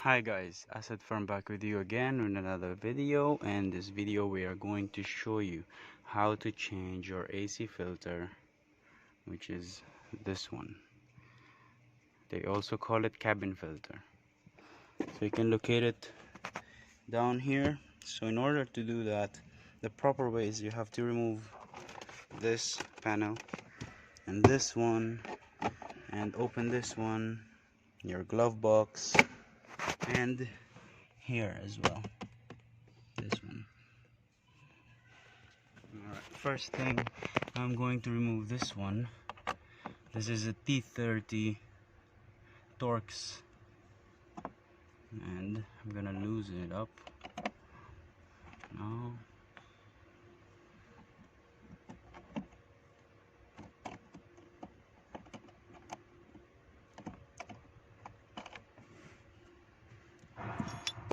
Hi guys, Asad from back with you again with another video. And this video we are going to show you how to change your AC filter, which is this one. They also call it cabin filter. So you can locate it down here. So in order to do that, the proper way is you have to remove this panel and this one, and open this one, your glove box, and here as well, this one. Alright, first thing, I'm going to remove this one. This is a T30 torx, and I'm gonna loosen it up now.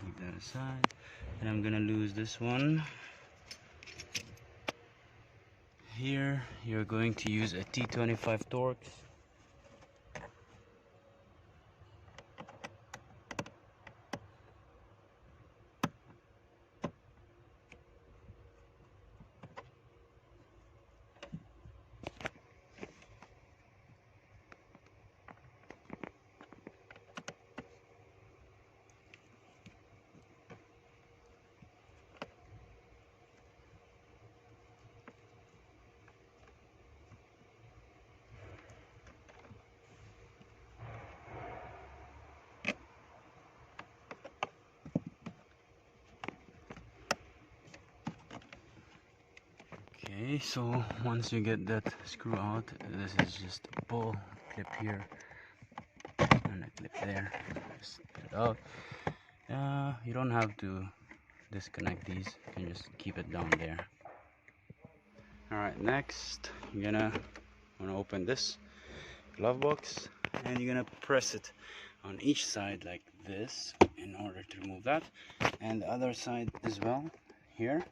Leave that aside, and I'm gonna lose this one. Here you're going to use a T25 torx. Okay, so once you get that screw out, this is just a ball clip here and a clip there. Just put it out. You don't have to disconnect these, you can just keep it down there. Alright, next you're gonna open this glove box, and you're gonna press it on each side like this in order to remove that, and the other side as well here.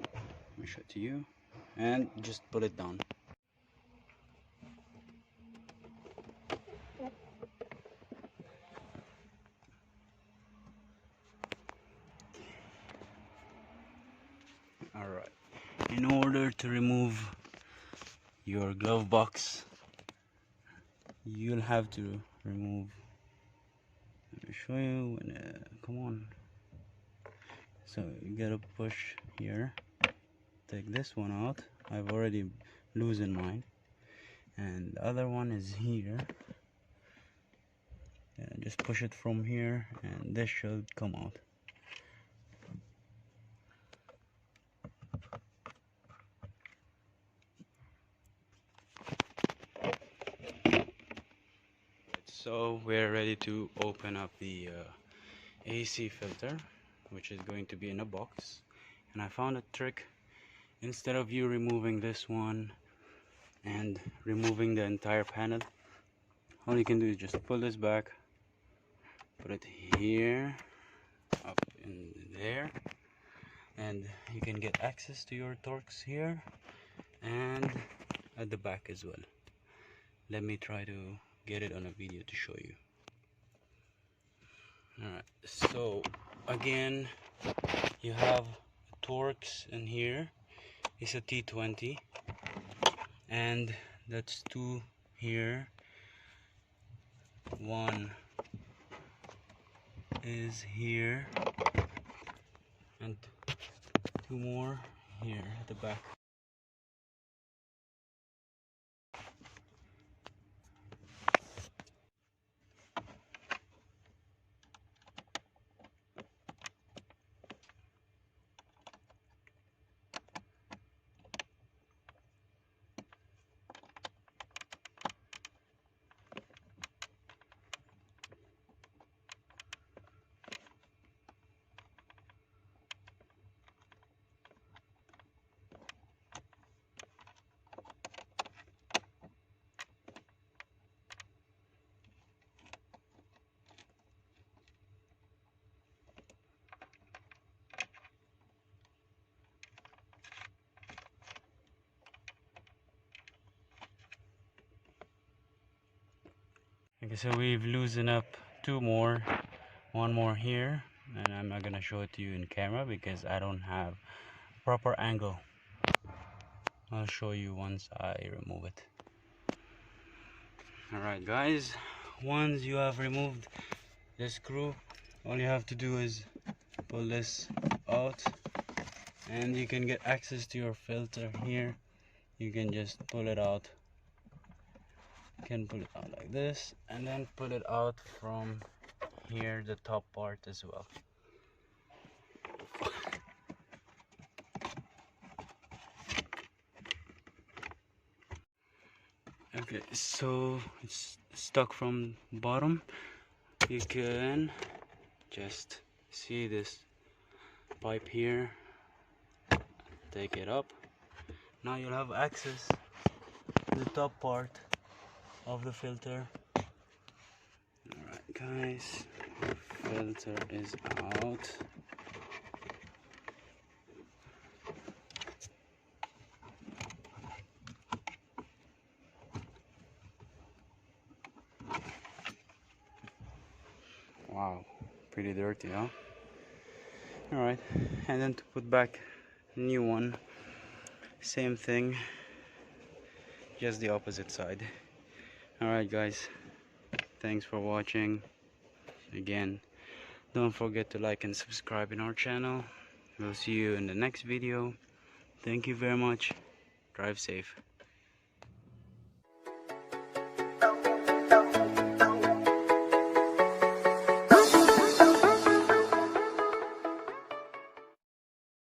Let me show it to you, and just pull it down. Alright, in order to remove your glove box, you'll have to remove, let me show you, come on. So you gotta push here, take this one out. I've already loosened mine, and the other one is here. Just push it from here, and this should come out. So we're ready to open up the AC filter, which is going to be in a box. And I found a trick. Instead of you removing this one and removing the entire panel, all you can do is just pull this back, put it here, up in there, and you can get access to your torx here and at the back as well. Let me try to get it on a video to show you. Alright, so again, you have a torx in here. It's a T20, and that's two here. One is here, and two more here at the back. Okay, so we've loosened up two more one more here, and I'm not gonna show it to you in camera because I don't have proper angle. I'll show you once I remove it. Alright guys, once you have removed the screw, all you have to do is pull this out, and you can get access to your filter here. You can just pull it out. You can pull it out like this, and then pull it out from here, the top part as well. Okay, so it's stuck from bottom. You can just see this pipe here, take it up. Now you'll have access to the top part of the filter. Alright guys, the filter is out. Wow, pretty dirty, huh? Alright, and then to put back a new one, same thing, just the opposite side. Alright guys, thanks for watching. Again, don't forget to like and subscribe in our channel. We'll see you in the next video. Thank you very much. Drive safe.